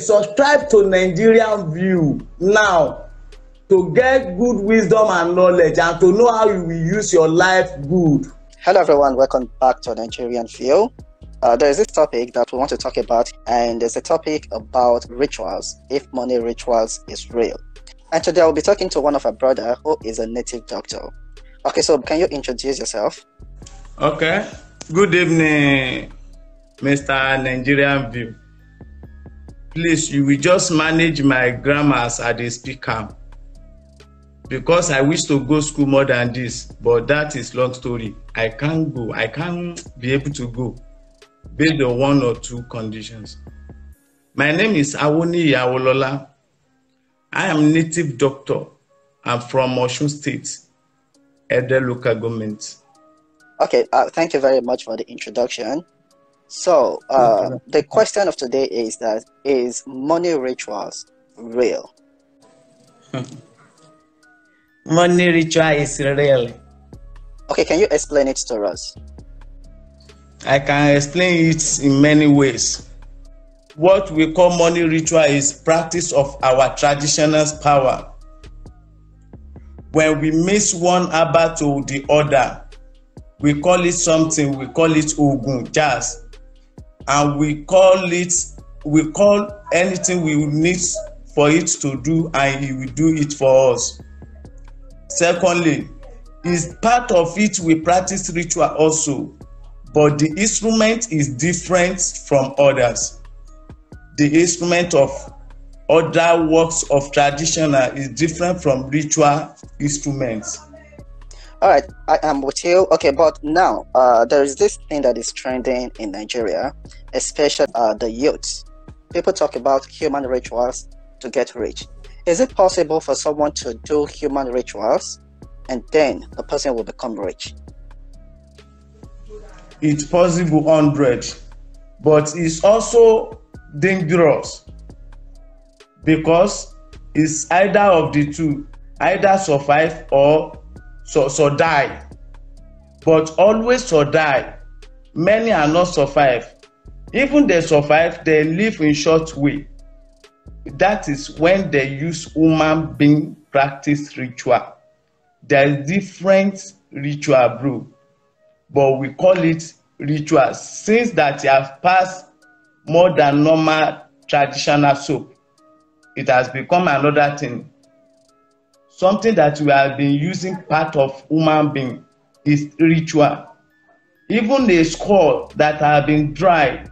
subscribe to Nigerian View now to get good wisdom and knowledge and to know how you will use your life good. Hello everyone, welcome back to Nigerian View. There is this topic that we want to talk about, and there's a topic about rituals, if money rituals is real. And today I'll be talking to one of our brother who is a native doctor. Okay, so can you introduce yourself? Okay, good evening, Mr. Nigerian View. Please, you will just manage my grammar as a speaker, because I wish to go school more than this, but that is long story. I can't go. I can't be able to go based on one or two conditions. My name is Awoni Yawolola. I am native doctor. I'm from Osun State, Ede local government. Okay, thank you very much for the introduction. So, the question of today is that, is money rituals real? Money ritual is real. Okay, can you explain it to us? I can explain it in many ways. What we call money ritual is practice of our traditional power. When we mix one herb to the other, we call it something, we call it Ogun, jazz. And we call anything we need for it to do, and he will do it for us. Secondly, is part of it we practice ritual also, but the instrument is different from others. The instrument of other works of traditional is different from ritual instruments. All right, I am with you. Okay, but now there is this thing that is trending in Nigeria, especially the youth. People talk about human rituals to get rich. Is it possible for someone to do human rituals and then the person will become rich? It's possible 100, but it's also dangerous because it's either of the two, either survive or so die. But always so die. Many are not survive. Even they survive, they live in short way. That is when they use human being practice ritual. There is different ritual, bro, but we call it ritual since that it has passed more than normal traditional soap. It has become another thing. Something that we have been using part of human being is ritual. Even a skull that have been dry,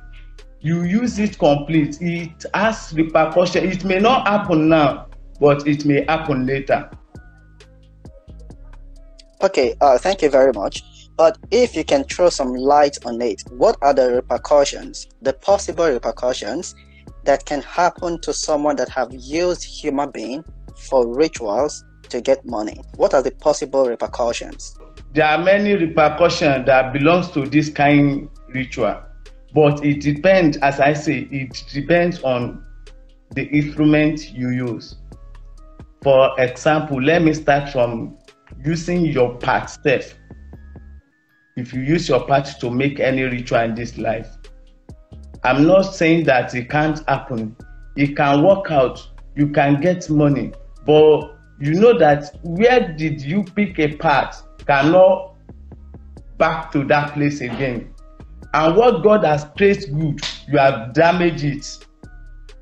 you use it complete. It has repercussion. It may not happen now, but it may happen later. Okay, thank you very much. But if you can throw some light on it, what are the repercussions, the possible repercussions that can happen to someone that have used human being for rituals to get money? What are the possible repercussions? There are many repercussions that belongs to this kind of ritual, but it depends, as I say, it depends on the instrument you use. For example, let me start from using your part self. If you use your part to make any ritual in this life, I'm not saying that it can't happen. It can work out. You can get money, but you know that where did you pick a part cannot back to that place again. And what God has placed good, you have damaged it.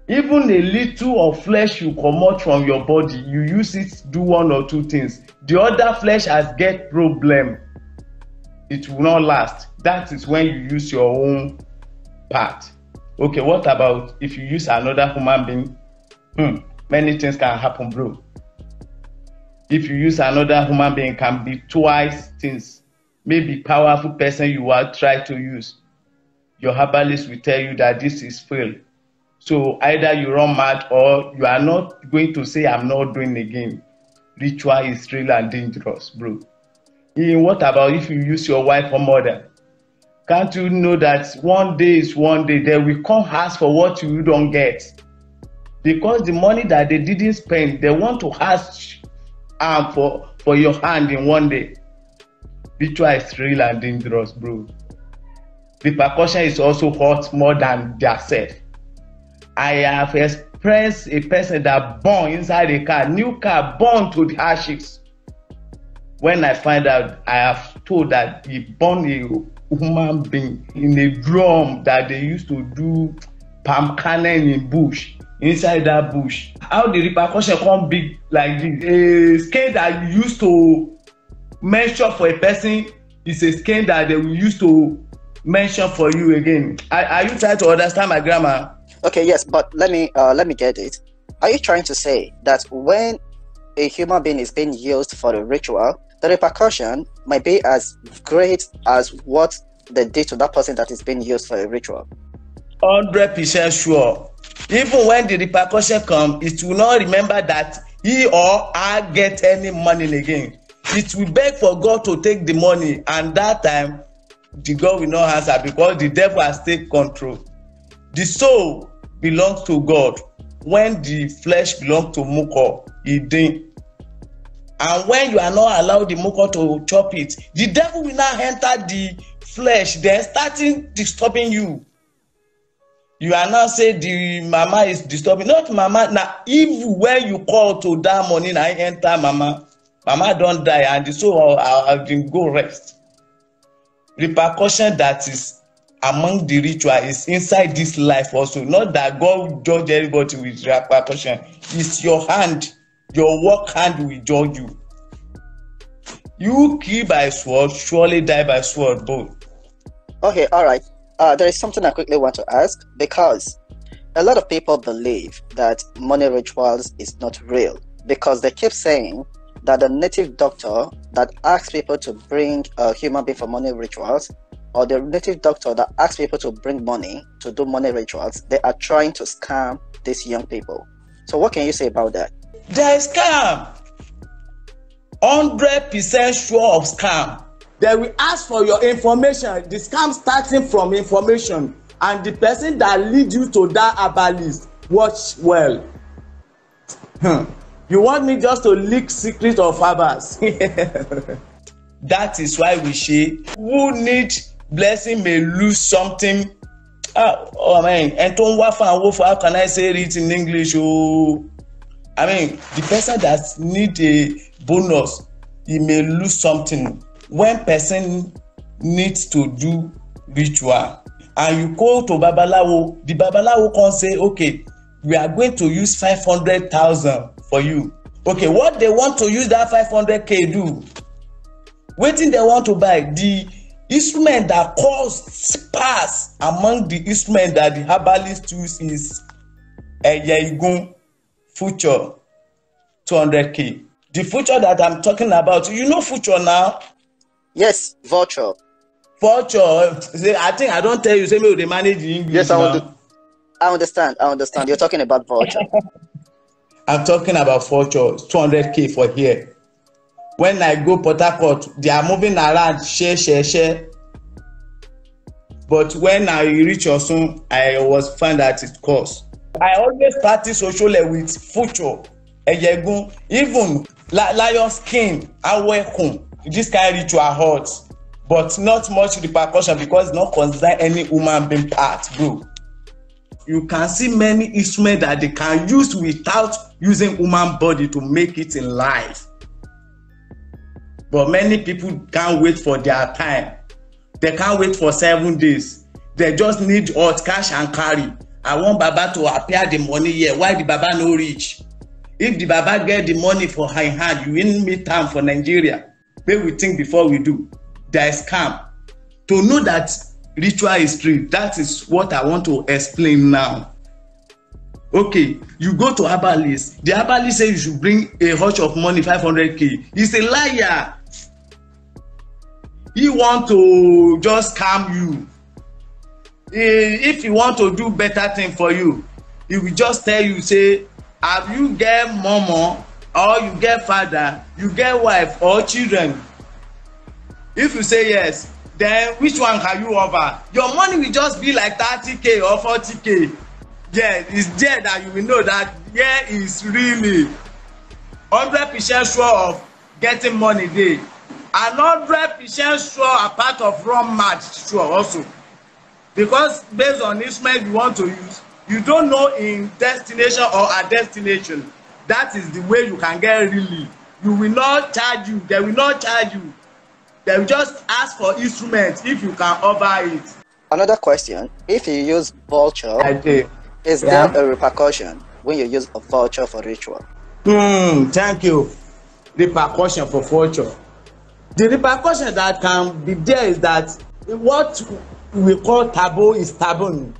Even a little of flesh you come out from your body, you use it to do one or two things. The other flesh has get problem. It will not last. That is when you use your own part. Okay, what about if you use another human being? Many things can happen, bro. If you use another human being, can be twice things. Maybe powerful person you are trying to use. Your herbalist will tell you that this is fail. So either you run mad or you are not going to say, I'm not doing again. Ritual is real and dangerous, bro. What about if you use your wife or mother? Can't you know that one day is one day, they will come ask for what you don't get? Because the money that they didn't spend, they want to ask for your hand in one day. Ritual is real and dangerous, bro. Repercussion is also hurt more than their self. I have experienced a person that born inside a car, new car, born to the ashes. When I find out, I have told that he born a human being in a drum that they used to do palm kernel in bush, inside that bush. How the repercussion come big like this? A scale that you used to mention for a person is a scale that they will use to mention for you again. Are you trying to understand my grammar? Okay, yes, but let me get it. Are you trying to say that when a human being is being used for the ritual, the repercussion might be as great as what they did to that person that is being used for a ritual? 100% sure. Even when the repercussion comes, it will not remember that he or I get any money again. It will beg for God to take the money, and that time the God will not answer because the devil has taken control. The soul belongs to God. When the flesh belongs to Moko, it didn't. And when you are not allowed the Moko to chop it, the devil will now enter the flesh, then starting disturbing you. You are now saying the mama is disturbing. Not mama. Now, evil when you call to that money, I enter mama. Mama don't die, and the soul I can go rest. Repercussion that is among the ritual is inside this life also. Not that God will judge everybody with repercussion. It's your hand, your work hand will judge you. You kill by sword, surely die by sword both. Okay, all right. There is something I quickly want to ask, because a lot of people believe that money rituals is not real, because they keep saying that the native doctor that asks people to bring a human being for money rituals, or the native doctor that asks people to bring money to do money rituals, they are trying to scam these young people. So what can you say about that? There is scam. 100% sure of scam. They will ask for your information. The scam starting from information, and the person that lead you to that herbalist, watch well. You want me just to leak secret of herbals? That is why we say who need blessing may lose something. Oh man, and how can I say it in English? Oh, I mean, the person that need a bonus, he may lose something. When person needs to do ritual and you go to Babalawo, the Babalawo can say, okay, we are going to use 500,000 for you. Okay, what they want to use that 500K do? Waiting they want to buy the instrument that costs pass among the instrument that the herbalist use is Yaigun Future 200K. The future that I'm talking about, you know future now? Yes, vulture. Vulture. I think I don't tell you. Say me they manage the English. Yes, I understand. You're talking about vulture. I'm talking about vulture. 200K for here. When I go Port Harcourt, they are moving around, share. But when I reach Osun, I was find that it costs. I always practice social with future, Eyegun, even lion skin, awekun. This kind of ritual hurt, but not much repercussion because it's not considered any human being part, bro. You can see many instruments that they can use without using human body to make it in life. But many people can't wait for their time. They can't wait for 7 days. They just need hot cash and carry. I want Baba to appear the money here. Why the Baba no reach? If the Baba get the money for high hand, you won't meet time for Nigeria. Maybe we think before we do. There is scam. To know that ritual is true, that is what I want to explain now. Okay, you go to herbalist. The herbalist says you should bring a hunch of money, 500K. He's a liar. He want to just scam you. If he want to do better thing for you, he will just tell you, say, have you get mama, or you get father, you get wife or children? If you say yes, then which one can you offer? Your money will just be like 30K or 40K. Yeah, it's there that you will know that yeah, is really 100% sure of getting money there. And 100% sure a part of wrong match sure also. Because based on instrument you want to use, You don't know in destination or a destination. That is the way you can get relief. You will not charge you. They will not charge you. They will just ask for instruments if you can offer it. Another question: if you use vulture, is there a repercussion when you use a vulture for ritual? Thank you. Repercussion for vulture. The repercussion that can be there is that what we call taboo is taboo.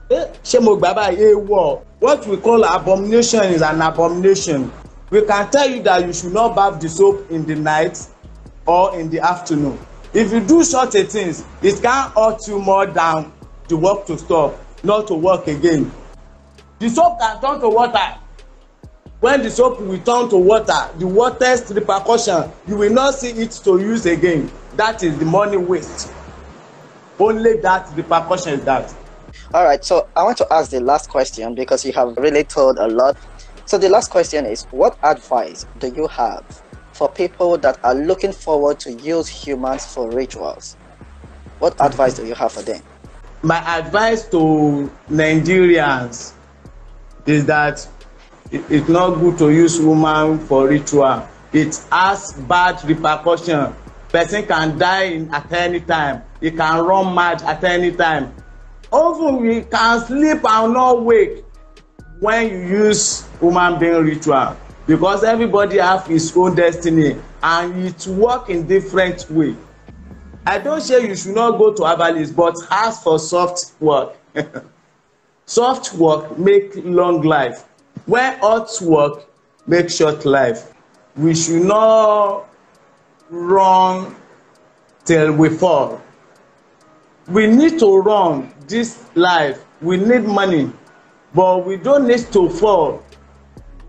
What we call abomination is an abomination. We can tell you that you should not bath the soap in the night or in the afternoon. If you do such a things, it can hurt you more than the work to stop, not to work again. The soap can turn to water. When the soap will turn to water, the water's repercussion, you will not see it to use again. That is the money waste. Only that repercussion is that. All right, so I want to ask the last question because you have really told a lot. So the last question is, what advice do you have for people that are looking forward to use humans for rituals? What advice do you have for them? My advice to Nigerians is that it's not good to use woman for ritual. It has bad repercussion. Person can die at any time. He can run mad at any time. Often we can sleep and not wake when you use human being ritual, because everybody have his own destiny and it work in different way. I don't say you should not go to herbalist, but ask for soft work. Soft work make long life, when hot work make short life. We should not run till we fall. We need to run this life. We need money, but we don't need to fall.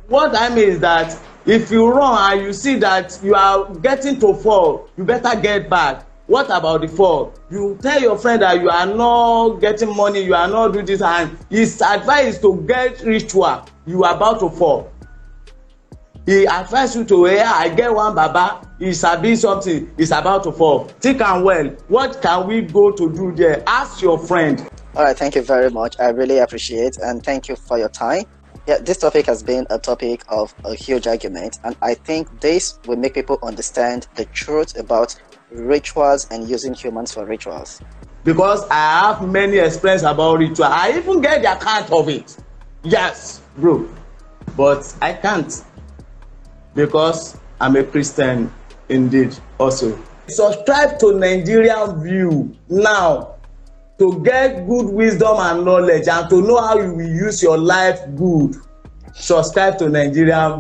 What I mean is that if you run and you see that you are getting to fall, you better get back. What about the fall? You tell your friend that you are not getting money, you are not doing this, and his advice is to get ritual. You are about to fall. He advise you to, I get one baba, he sabi something, he's about to fall. Think and well, what can we go to do there? Ask your friend. All right, thank you very much. I really appreciate, and thank you for your time. Yeah, this topic has been a topic of a huge argument, and I think this will make people understand the truth about rituals and using humans for rituals. Because I have many experience about ritual. I even get the account of it. Yes, bro. But I can't, because I'm a Christian indeed also. Subscribe to Nigerian View now to get good wisdom and knowledge and to know how you will use your life good. Subscribe to Nigerian